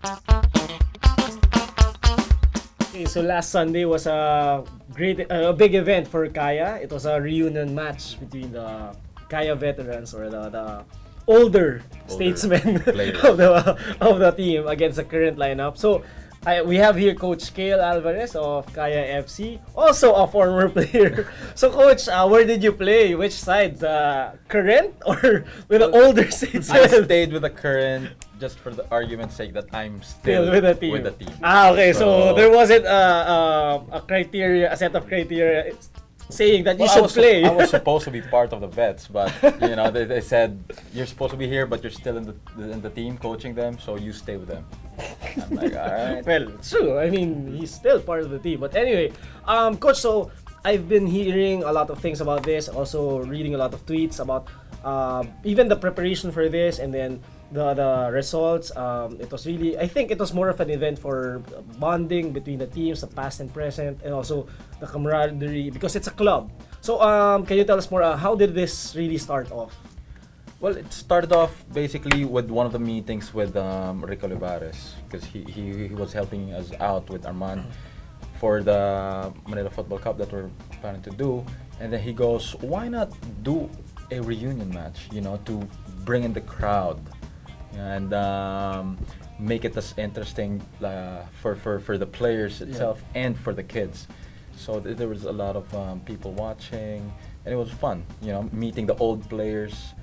Okay, so last Sunday was a big event for Kaya. It was a reunion match between the Kaya veterans or the older statesmen players. of the team against the current lineup. So we have here Coach Kale Alvarez of Kaya FC, also a former player. So Coach, where did you play? Which side? The current or with the older I statesmen? stayed with the current just for the argument's sake that I'm still With the team. Okay, so there wasn't a set of criteria saying that you should play. I was supposed to be part of the vets, but they said you're supposed to be here, but you're still in the team coaching them, so you stay with them. I'm like, all right. Well, it's true. I mean, he's still part of the team. But anyway, Coach, so I've been hearing a lot of things about this, also reading a lot of tweets about even the preparation for this, and then the results. It was really, I think it was more of an event for bonding between the teams, the past and present, and also the camaraderie, because it's a club. So can you tell us more, how did this really start off? Well, it started off basically with one of the meetings with Rico Olivares, because he was helping us out with Armand for the Manila Football Cup that we're planning to do. And then he goes, why not do a reunion match, to bring in the crowd and make it as interesting for the players itself and for the kids. So there was a lot of people watching, and it was fun, meeting the old players.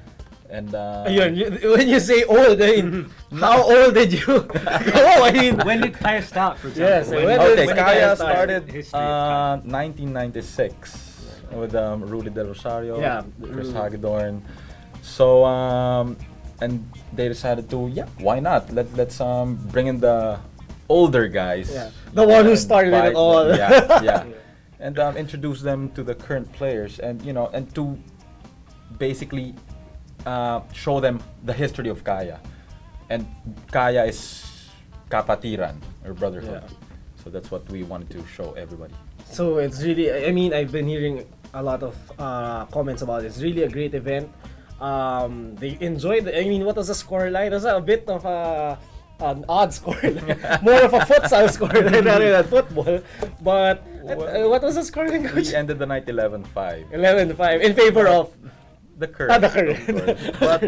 And when you say old, I mean, how old did you go? I mean, when did Kaya start, for example? Yes, Kaya started History of Kaya. 1996 with Rudy Del Rosario, Chris Rudy. Hagedorn. So and they decided to, why not? Let's bring in the older guys. Yeah. The one who started it all. Yeah. And introduce them to the current players, and and to basically show them the history of Kaya. And Kaya is kapatiran, or brotherhood. Yeah. So that's what we wanted to show everybody. So it's really, I mean, I've been hearing a lot of comments about it. It's really a great event. They enjoyed it. I mean, what was the score line? It was a bit of an odd score. More of a futsal score rather than football. But what was the score line, Coach? We ended the night 11-5. 11-5 in favor of The current. the current. of course. But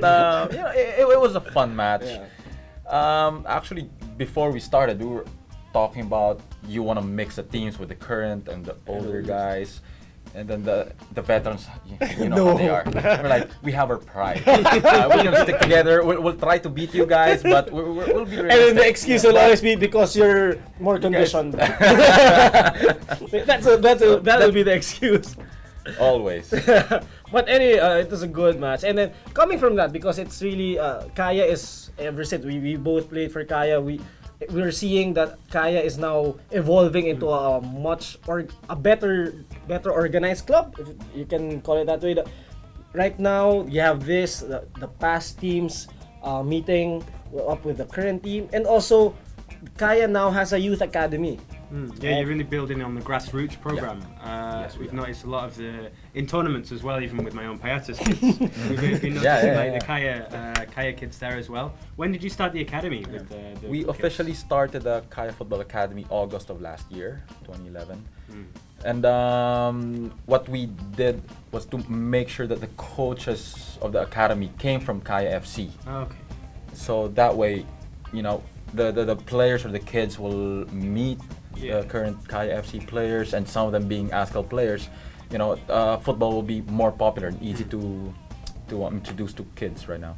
it was a fun match. Yeah. Actually, before we started, we were talking about you want to mix the teams with the current and the older guys, and then the veterans. You know how they are. We're like, we have our pride. We're gonna stick together. We'll try to beat you guys, but we'll be realistic. And then the excuse will always be because you're more conditioned. That'll be the excuse. Always. But anyway, it was a good match. And then coming from that, because it's really Kaya is, ever since we both played for Kaya, we're seeing that Kaya is now evolving into a much a better organized club, if you can call it that way. Right now you have the past teams meeting up with the current team, and also Kaya now has a youth academy. Yeah, you're really building on the grassroots program. Yes, we've we are. noticed a lot of in tournaments as well, even with my own Piatas kids. We've been noticing the Kaya kids there as well. When did you start the academy with the We kids? officially started the Kaya Football Academy August of last year, 2011. And what we did was to make sure that the coaches of the academy came from Kaya FC. Oh, okay. So that way, the players or the kids will meet the current Kaya FC players, and some of them being ASCAL players. Football will be more popular and easy to introduce to kids right now.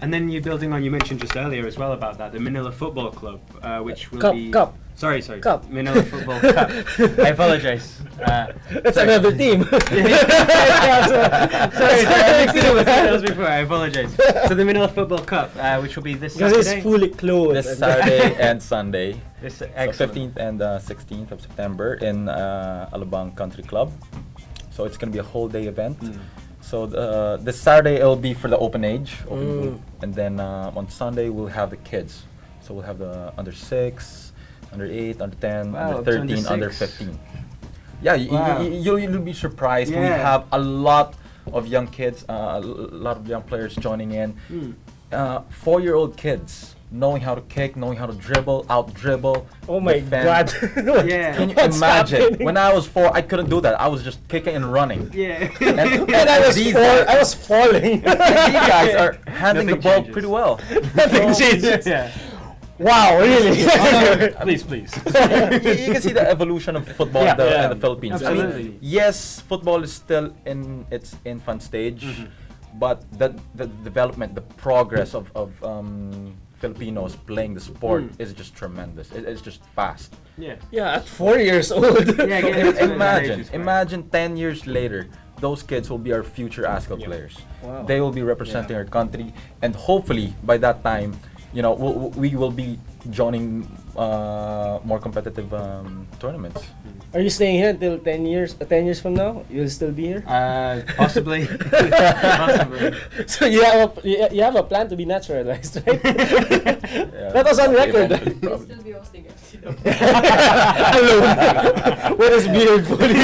And then you're building on, you mentioned just earlier as well about that, the Manila Football Club, which will be... Cup. Sorry. Cup. Manila Football Cup. I apologize. That's another team. Sorry, before. I apologize. So the Manila Football Cup, which will be this Because Saturday. it's fully clothed. This Saturday and Sunday, This so excellent. 15th and 16th of September in Alabang Country Club. So it's going to be a whole day event. So this Saturday it'll be for the open age, group, and then on Sunday we'll have the kids. So we'll have the under 6, under 8, under 10, Wow, under 13, under under 6. 15. Yeah, Wow. you'll be surprised. We Yeah. have a lot of young kids, a lot of young players joining in. 4-year-old kids knowing how to kick, knowing how to dribble, out-dribble, Oh my defend. God. Yeah. Can you What's imagine? happening? When I was 4, I couldn't do that. I was just kicking and running. Yeah. And I was falling. These guys are handling the Nothing ball changes. pretty well. Nothing changes. Yeah. Wow, really? Please. You can see the evolution of football Yeah. in, the, Yeah. in the Philippines. I Absolutely. mean, yes, football is still in its infant stage, but the development, the progress of Filipinos playing the sport is just tremendous. It's just fast. Yeah. Yeah, at 4 years old. Yeah, getting into the Imagine, age is great. imagine 10 years later, those kids will be our future ASCO players. Wow. They will be representing our country, and hopefully by that time, you know, we will be joining more competitive tournaments. Are you staying here until 10 years? 10 years from now, you'll still be here. Possibly. Possibly. So you have a plan to be naturalized, right? That was on record. Eventually, We'll probably. still be hosting FTW. Alone with his beard fully.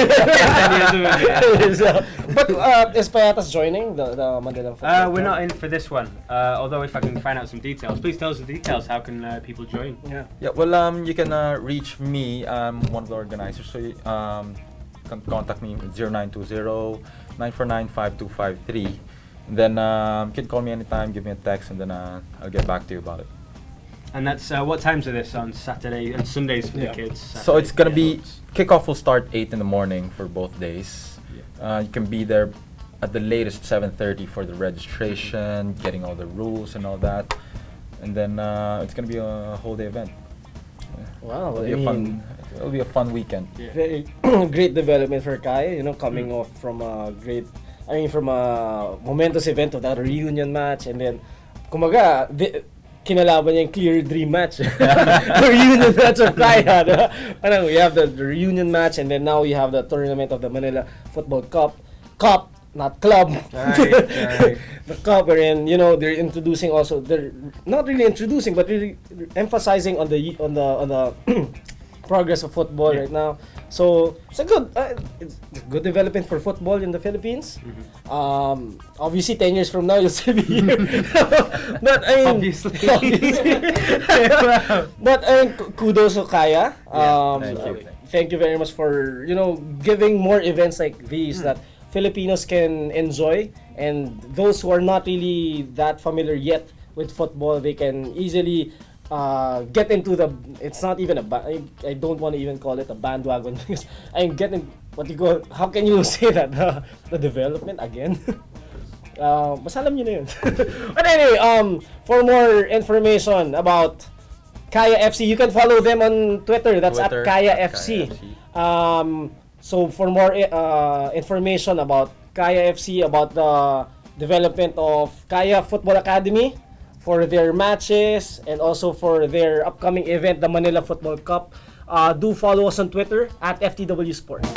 But is Payatas joining the Manila Football We're Cup? not in for this one. Although if I can find out some details, please tell us the details. How can people join? Yeah. Yeah, well, you can reach me. I'm one of the organizers, so you can contact me at 0920-949-5253. Then you can call me anytime, give me a text, and then I'll get back to you about it. And that's what times are this on Saturday and Sundays for Yeah. the kids? So it's gonna Saturday, be, kickoff will start 8 in the morning for both days. You can be there at the latest 7:30 for the registration, getting all the rules and all that. And then it's gonna be a whole day event. Wow, It'll be a fun weekend. Yeah. very great development for Kaya, coming off from a from a momentous event of that reunion match, and then, kumaga, kinalaban niya yung clear dream match. The reunion match of Kaya, diba? Parang we have the reunion match, and then now we have the tournament of the Manila Football Cup, not club. Right. The cup, wherein they're introducing also. They're not really introducing, but really emphasizing on the progress of football right now. So it's a good development for football in the Philippines. Obviously, 10 years from now you'll still be here. But I mean, Obviously. but kudos to Kaya. Thank you. Thank you very much for giving more events like these that Filipinos can enjoy, and those who are not really that familiar yet with football, they can easily get into the. It's not even I don't want to even call it a bandwagon because I'm getting what you call. How can you say that the development again? Mas alam niyo na yun. But anyway, for more information about Kaya FC, you can follow them on Twitter. That's Twitter, at Kaya FC. So for more information about Kaya FC, about the development of Kaya Football Academy, for their matches, and also for their upcoming event, the Manila Football Cup, do follow us on Twitter at FTW Sports.